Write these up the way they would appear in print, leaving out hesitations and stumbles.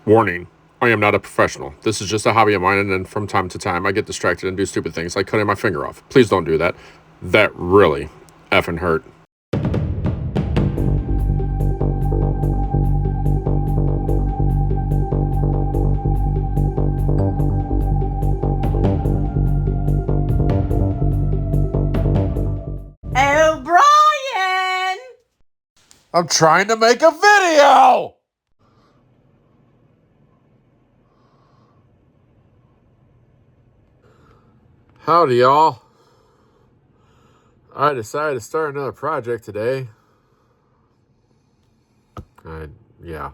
Warning, I am not a professional. This is just a hobby of mine, and then from time to time I get distracted and do stupid things like cutting my finger off. Please don't do that. That really effing hurt. Oh, Brian! I'm trying to make a video! Howdy, y'all. I decided to start another project today. Yeah.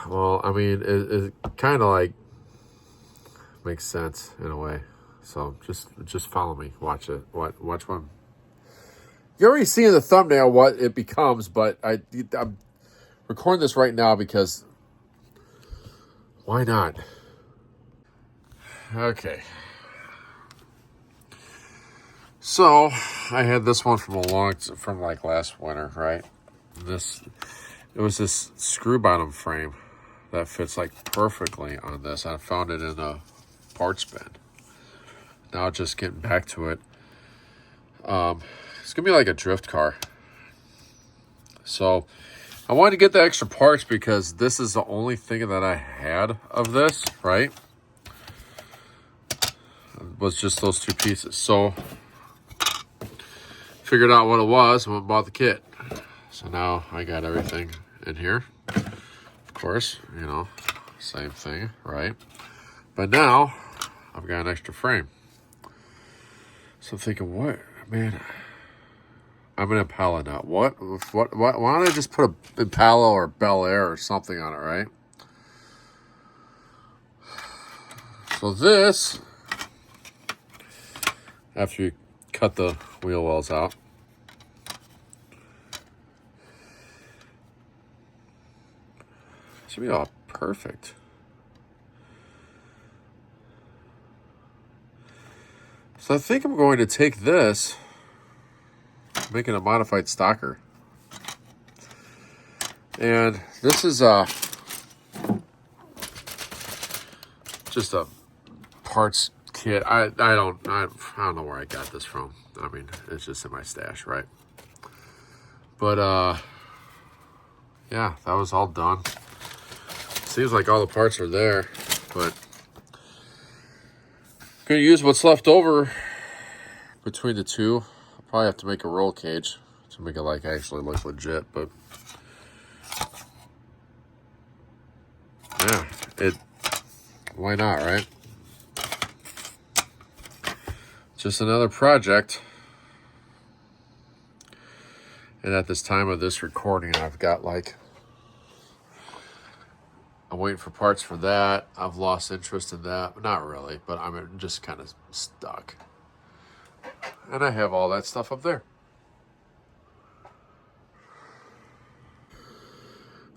Well, I mean, it kind of like makes sense in a way. So just follow me. Watch it. Watch one. You already see in the thumbnail what it becomes, but I'm recording this right now because why not? Okay. So I had this one from like last winter, right? It was this screw bottom frame that fits like perfectly on this. I found it in a parts bin. Now just getting back to it. It's gonna be like a drift car. So I wanted to get the extra parts because this is the only thing that I had of this, right? It was just those two pieces. So figured out what it was and went and bought the kit. So now I got everything in here. Of course, you know, same thing, right? But now I've got an extra frame. So I'm thinking, what, man? I'm an Impala now. What? Why don't I just put a Impala or Bel Air or something on it, right? So this, after you cut the wheel wells out, should be all perfect. So I think I'm going to take this, make it a modified stocker. And this is just a parts kit. I don't know where I got this from. I mean, it's just in my stash, right? But yeah, that was all done. Seems like all the parts are there, but I'm gonna use what's left over between the two. I'll probably have to make a roll cage to make it like actually look legit, but yeah, why not, right? Just another project. And at this time of this recording, I've got like, I'm waiting for parts for that. I've lost interest in that. Not really, but I'm just kind of stuck. And I have all that stuff up there.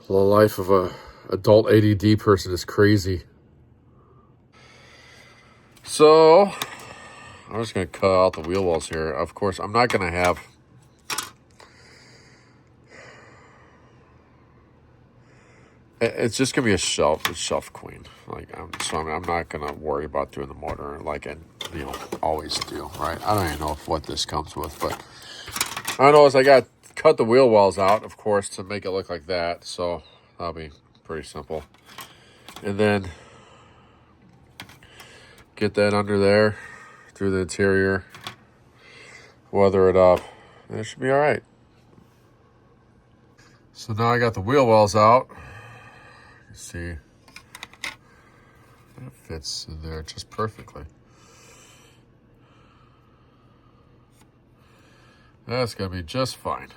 The life of a adult ADD person is crazy. So I'm just going to cut out the wheel wells here. Of course, I'm not going to have it's just gonna be a shelf queen. Like I'm not gonna worry about doing the motor like I always do, right? I don't even know what this comes with, but I know is I got to cut the wheel wells out, of course, to make it look like that. So that'll be pretty simple. And then get that under there through the interior, weather it up, and it should be all right. So now I got the wheel wells out. See, it fits in there just perfectly. That's gonna be just fine.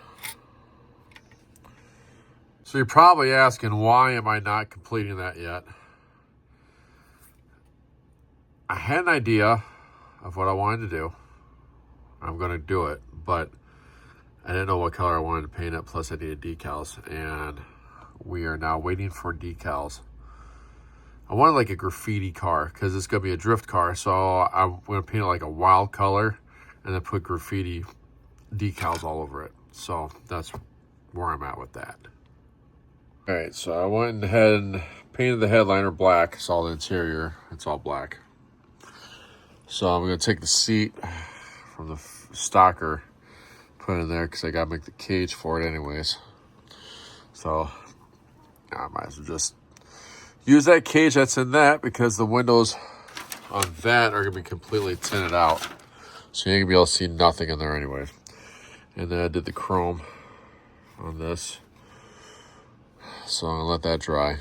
So you're probably asking, why am I not completing that yet? I had an idea of what I wanted to do. I'm gonna do it, but I didn't know what color I wanted to paint it, plus I needed decals, and we are now waiting for decals. I wanted like a graffiti car because it's going to be a drift car. So I'm going to paint it like a wild color and then put graffiti decals all over it. So that's where I'm at with that. All right, so I went ahead and painted the headliner black. It's all the interior. It's all black. So I'm going to take the seat from the stocker, put it in there because I got to make the cage for it anyways. So I might as well just use that cage that's in that because the windows on that are going to be completely tinted out. So you're going to be able to see nothing in there anyways. And then I did the chrome on this. So I'm going to let that dry.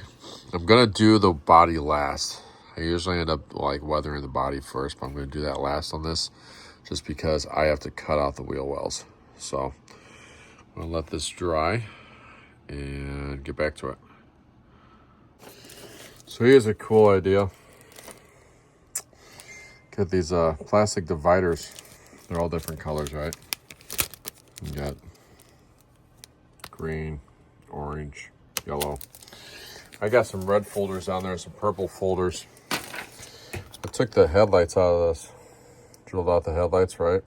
I'm going to do the body last. I usually end up like weathering the body first, but I'm going to do that last on this just because I have to cut out the wheel wells. So I'm going to let this dry and get back to it. So here's a cool idea. Get these plastic dividers. They're all different colors, right? You got green, orange, yellow. I got some red folders down there, some purple folders. I took the headlights out of this. Drilled out the headlights, right?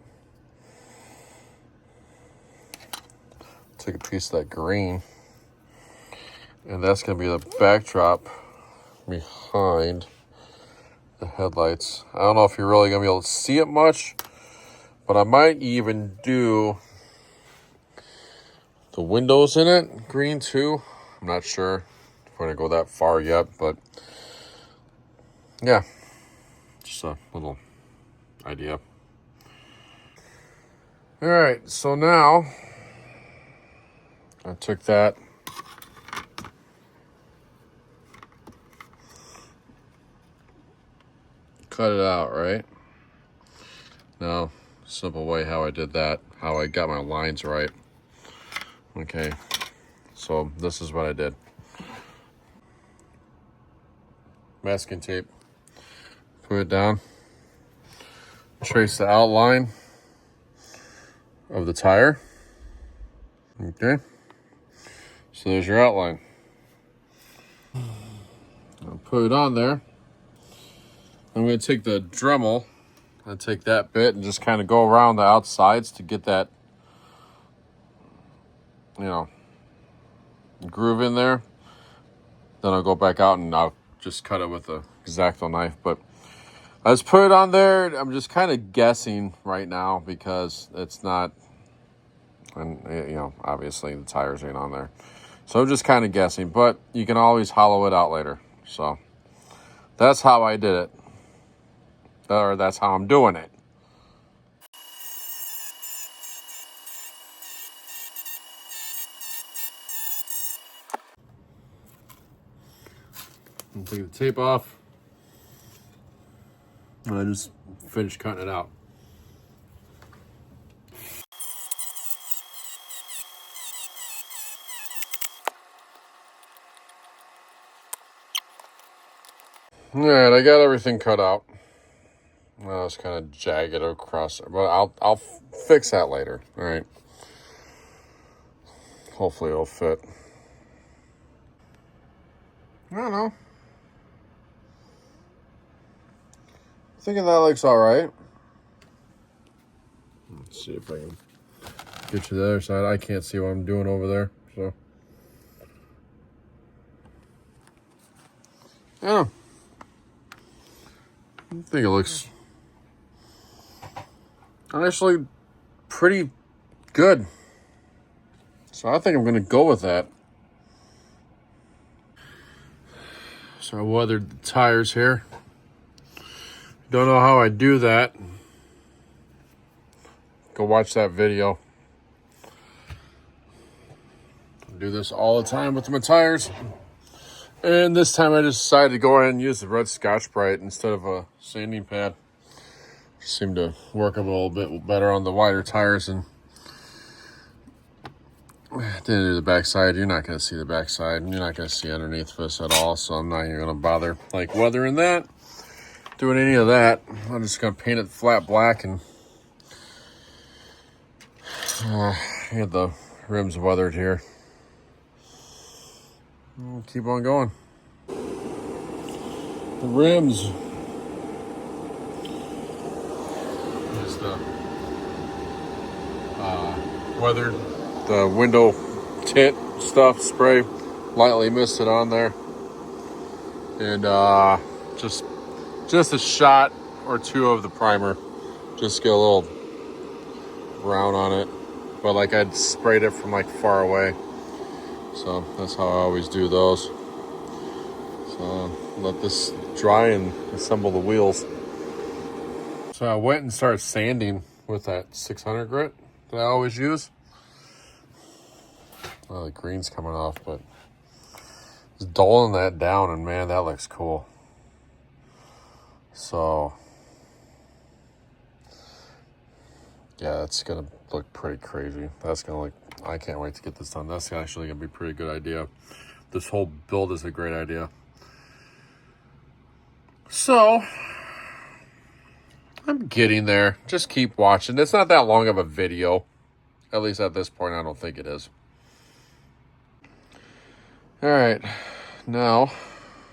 Took a piece of that green. And that's going to be the backdrop behind the headlights. I don't know if you're really going to be able to see it much, but I might even do the windows in it green too. I'm not sure if I'm going to go that far yet, but yeah, just a little idea. All right, so now I took that, cut it out, right? Now, simple way how I did that, how I got my lines right. Okay, so this is what I did. Masking tape, put it down, trace the outline of the tire. Okay, so there's your outline. I'll put it on there. I'm going to take the Dremel and take that bit and just kind of go around the outsides to get that, you know, groove in there. Then I'll go back out and I'll just cut it with a X-Acto knife. But I just put it on there. I'm just kind of guessing right now because it's not, and you know, obviously the tires ain't on there. So I'm just kind of guessing, but you can always hollow it out later. So that's how I did it. Or that's how I'm doing it. I'll take the tape off. And I just finished cutting it out. All right, I got everything cut out. Well, it's kind of jagged across there, but I'll fix that later. All right. Hopefully it'll fit. I don't know. Thinking that looks all right. Let's see if I can get to the other side. I can't see what I'm doing over there, so. Yeah. I think it looks actually pretty good. So I think I'm going to go with that. So I weathered the tires here. Don't know how I do that. Go watch that video. I do this all the time with my tires. And this time I just decided to go ahead and use the red Scotch-Brite instead of a sanding pad. Seemed to work a little bit better on the wider tires. And at the end of the backside, you're not going to see the backside. And you're not going to see underneath this at all. So I'm not even going to bother like weathering that. Doing any of that. I'm just going to paint it flat black and get the rims weathered here. We'll keep on going. The rims. Just weathered the window tint stuff, spray. lightly mist it on there. And just a shot or two of the primer. Just get a little brown on it. But like I'd sprayed it from like far away. So that's how I always do those. So let this dry and assemble the wheels. So I went and started sanding with that 600 grit that I always use. Well, the green's coming off, but just doling that down, and man, that looks cool. So yeah, that's gonna look pretty crazy. That's gonna look, I can't wait to get this done. That's actually gonna be a pretty good idea. This whole build is a great idea. So I'm getting there. Just keep watching. It's not that long of a video. At least at this point, I don't think it is. All right, now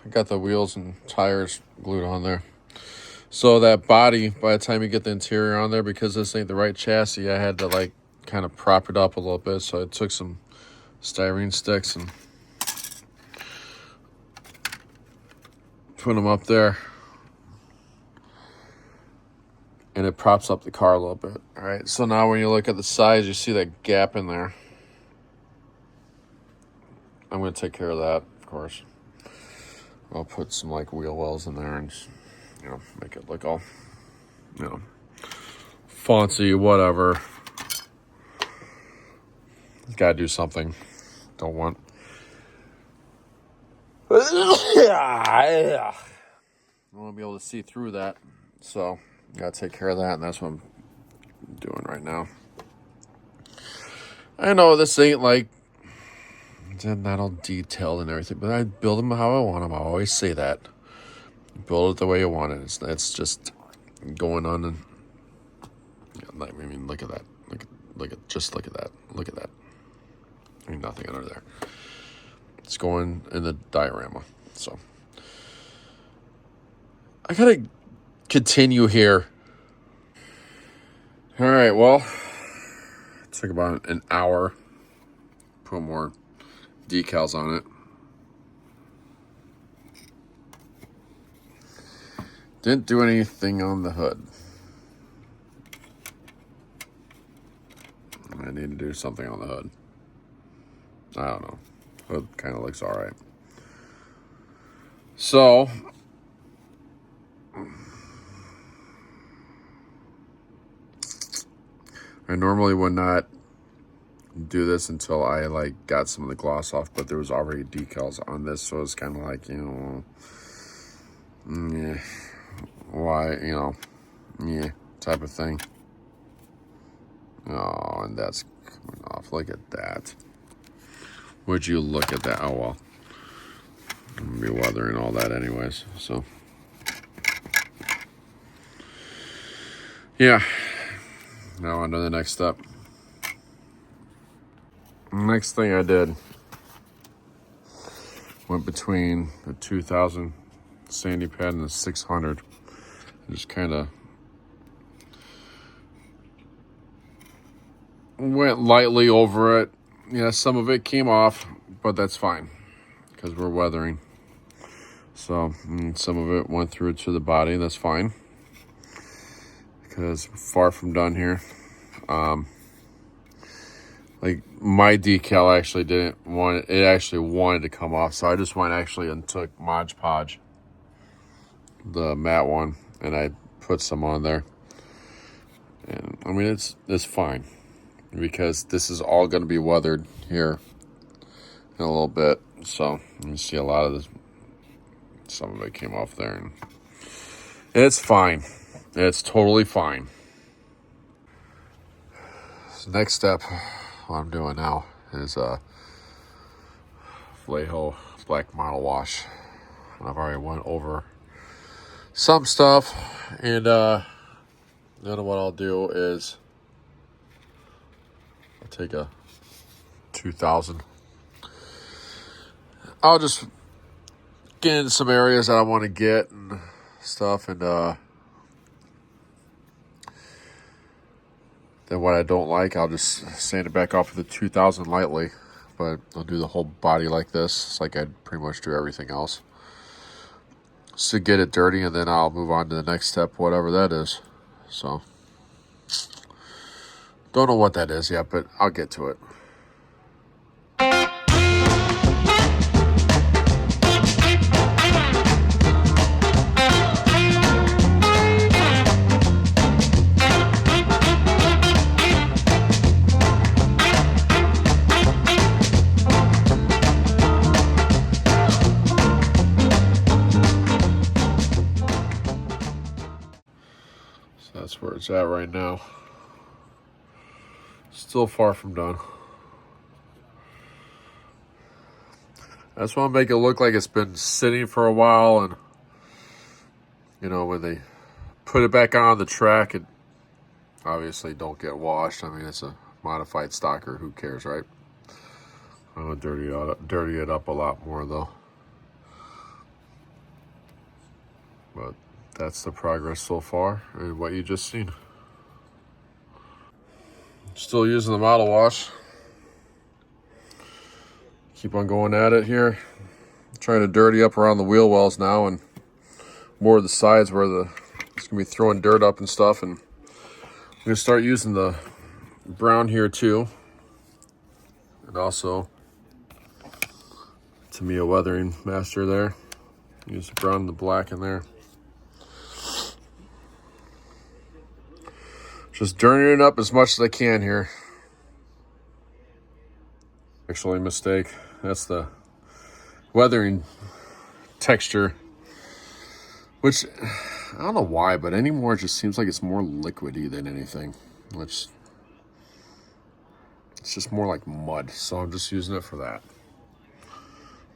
I got the wheels and tires glued on there. So that body, by the time you get the interior on there, because this ain't the right chassis, I had to like kind of prop it up a little bit. So I took some styrene sticks and put them up there. And it props up the car a little bit. All right, so now when you look at the sides, you see that gap in there. I'm going to take care of that, of course. I'll put some like wheel wells in there and just, you know, make it look all, you know, fancy, whatever. Got to do something. Don't want. I want to be able to see through that. So, got to take care of that, and that's what I'm doing right now. I know this ain't like not all detailed and everything, but I build them how I want them. I always say that. Build it the way you want it. It's just going on and I mean, look at that. Look at that. Look at that. I mean, nothing under there. It's going in the diorama. So I gotta continue here. All right. Well, it took about an hour. Put more decals on it. Didn't do anything on the hood. I need to do something on the hood. I don't know. Hood kind of looks all right. So I normally would not do this until I like got some of the gloss off, but there was already decals on this, so it's kind of like, you know, yeah, why, you know, yeah, type of thing. Oh, and that's coming off. Look at that. Would you look at that? Oh well, I'm gonna be weathering all that anyways, so yeah. Now on to the next step. Next thing I did, went between the 2000 sandy pad and the 600. I just kind of went lightly over it. Yeah, some of it came off, but that's fine because we're weathering. So some of it went through to the body. That's fine because we're far from done here. Like my decal actually didn't want it, actually wanted to come off, so I just went actually and took Mod Podge, the matte one, and I put some on there. And I mean it's fine because this is all going to be weathered here in a little bit. So you see a lot of this, some of it came off there, and it's fine. It's totally fine. So next step, what I'm doing now is Vallejo black model wash. I've already went over some stuff, and then what I'll do is I'll take a 2000. I'll just get into some areas that I want to get and stuff, and then what I don't like, I'll just sand it back off with the 2000 lightly. but I'll do the whole body like this. It's like I'd pretty much do everything else. Just to get it dirty, and then I'll move on to the next step, whatever that is. So, don't know what that is yet, but I'll get to it. That's where it's at right now. Still far from done. I just want to make it look like it's been sitting for a while, and you know, when they put it back on the track, it obviously don't get washed. I mean, it's a modified stocker. Who cares, right? I'm gonna dirty it up a lot more though. But that's the progress so far and what you just seen. Still using the model wash. Keep on going at it here. Trying to dirty up around the wheel wells now, and more of the sides where it's gonna be throwing dirt up and stuff. And I'm gonna start using the brown here too, and also Tamiya Weathering Master there. Use the brown and the black in there. Just dirtying it up as much as I can here. Actually, mistake. That's the weathering texture, which I don't know why, but anymore it just seems like it's more liquidy than anything. Which it's just more like mud. So I'm just using it for that.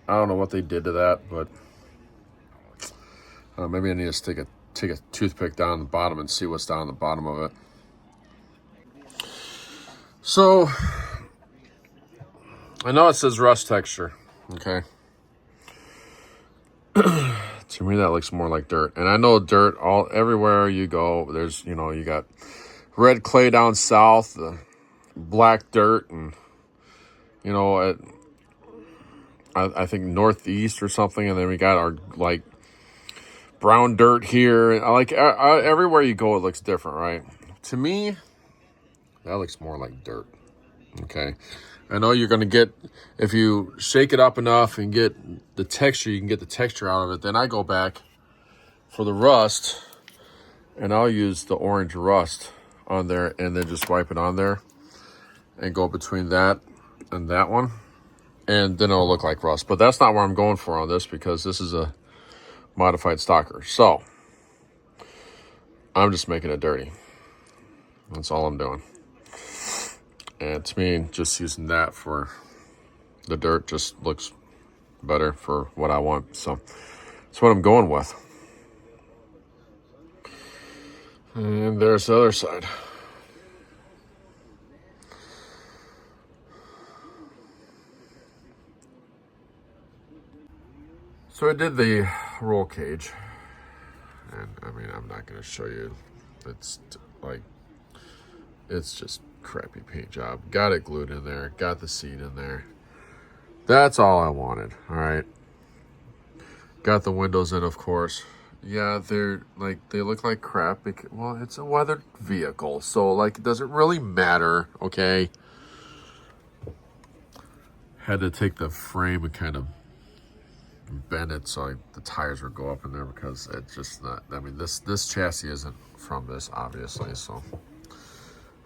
I don't know what they did to that, but maybe I need to take a toothpick down the bottom and see what's down the bottom of it. So, I know it says rust texture, okay? To me, that looks more like dirt. And I know dirt, everywhere you go, there's, you know, you got red clay down south, the black dirt, and, you know, I think northeast or something, and then we got our, like, brown dirt here. Like, everywhere you go, it looks different, right? To me, that looks more like dirt, okay? I know you're going to get, if you shake it up enough and get the texture, you can get the texture out of it. Then I go back for the rust, and I'll use the orange rust on there and then just wipe it on there and go between that and that one. And then it'll look like rust. But that's not where I'm going for on this, because this is a modified stocker. So, I'm just making it dirty. That's all I'm doing. And to me, just using that for the dirt just looks better for what I want. So that's what I'm going with. And there's the other side. So I did the roll cage. And I mean, I'm not going to show you. It's like, it's just crappy paint job. Got it glued in there, got the seat in there. That's all I wanted. All right, got the windows in, of course. Yeah, they're like, they look like crap because, well, it's a weathered vehicle, so like, does it really matter? Okay, had to take the frame and kind of bend it so the tires would go up in there, because it's just not, I mean, this chassis isn't from this, obviously, so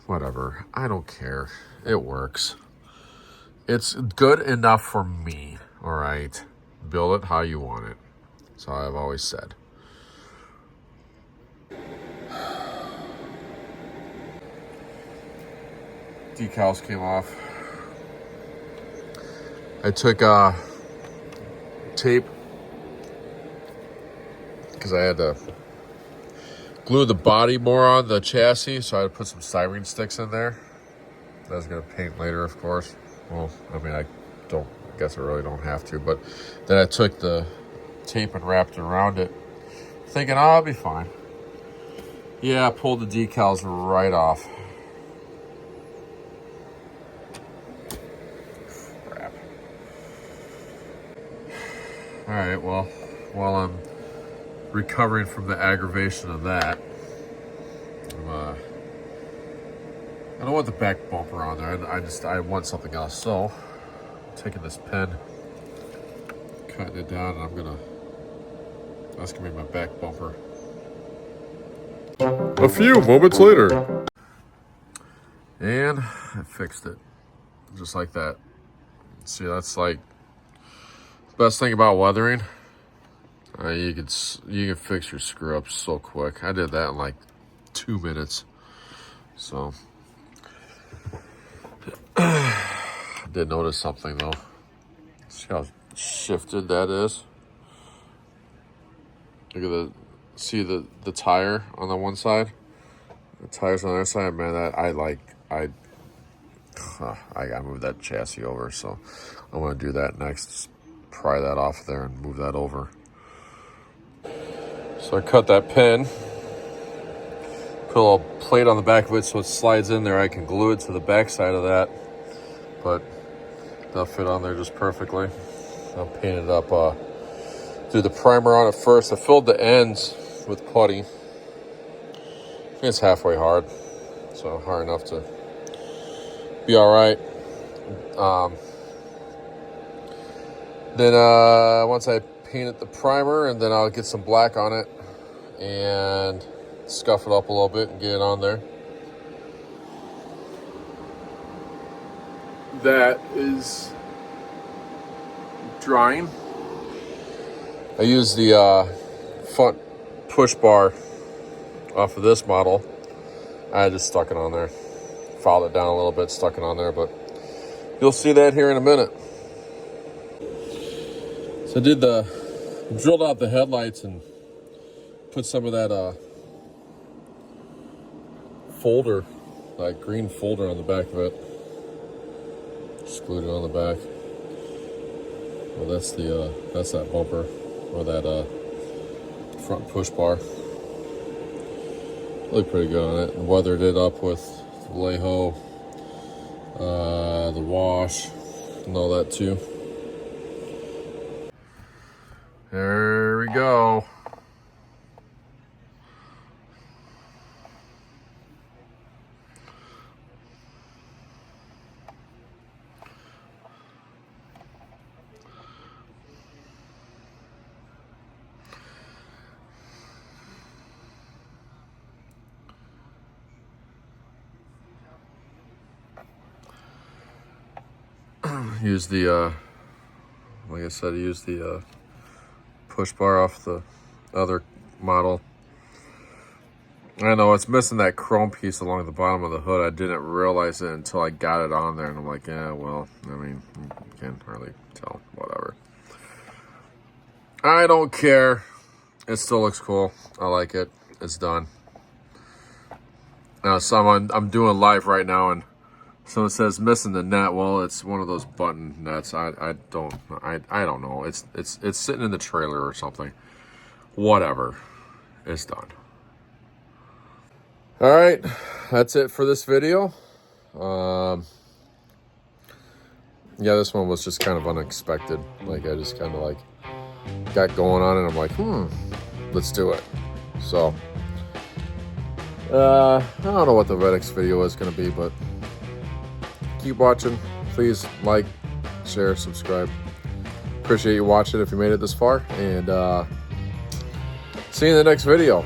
whatever. I don't care. It works. It's good enough for me. All right. Build it how you want it. That's how I've always said. Decals came off. I took tape because I had to glue the body more on the chassis, so I had to put some styrene sticks in there. I was going to paint later, of course. Well, I mean, I guess I really don't have to, but then I took the tape and wrapped it around it, thinking, oh, I'll be fine. Yeah, I pulled the decals right off. Crap. All right, well, while I'm recovering from the aggravation of that, I don't want the back bumper on there. I want something else. So, I'm taking this pen, cutting it down, and that's gonna be my back bumper. A few moments later. And I fixed it. Just like that. See, that's like the best thing about weathering. You can fix your screw up so quick. I did that in like 2 minutes. So I did notice something though. See how shifted that is? Look at the tire on the one side. The tires on the other side, man, I gotta move that chassis over, so I'm gonna do that next. Just pry that off there and move that over. So I cut that pin, put a little plate on the back of it so it slides in there. I can glue it to the back side of that, but that'll fit on there just perfectly. I'll paint it up, do the primer on it first. I filled the ends with putty. I think it's halfway hard, so hard enough to be all right. Then once I painted the primer, and then I'll get some black on it and scuff it up a little bit and get it on there. That is drying. I use the front push bar off of this model. I just stuck it on there. Filed it down a little bit, stuck it on there, but you'll see that here in a minute. So I drilled out the headlights and put some of that folder, like green folder on the back of it. Just glued it on the back. Well, that's that bumper, or that front push bar. Looked pretty good on it. And weathered it up with the Leho, the wash, and all that too. There we go. Use the, like I said, use the push bar off the other model. I know it's missing that chrome piece along the bottom of the hood. I didn't realize it until I got it on there, and I'm like, yeah, well, I mean, you can't hardly tell. Whatever. I don't care. It still looks cool. I like it. It's done. Now, I'm doing live right now, and someone says missing the net. Well, it's one of those button nuts. I don't know. It's sitting in the trailer or something. Whatever. It's done. All right, that's it for this video. Yeah, this one was just kind of unexpected. Like, I just kind of like got going on it. I'm like, let's do it. So, I don't know what the next video is going to be, but keep watching. Please like, share, subscribe. Appreciate you watching if you made it this far, and see you in the next video.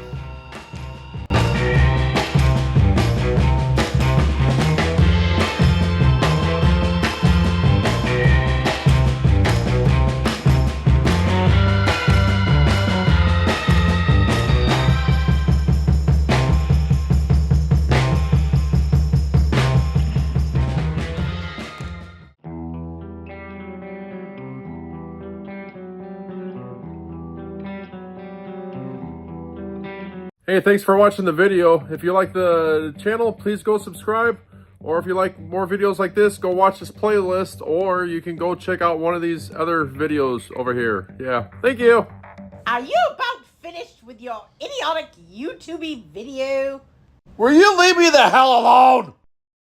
Hey, thanks for watching the video. If you like the channel, please go subscribe. Or if you like more videos like this, go watch this playlist. Or you can go check out one of these other videos over here. Yeah, thank you. Are you about finished with your idiotic YouTube video? Will you leave me the hell alone?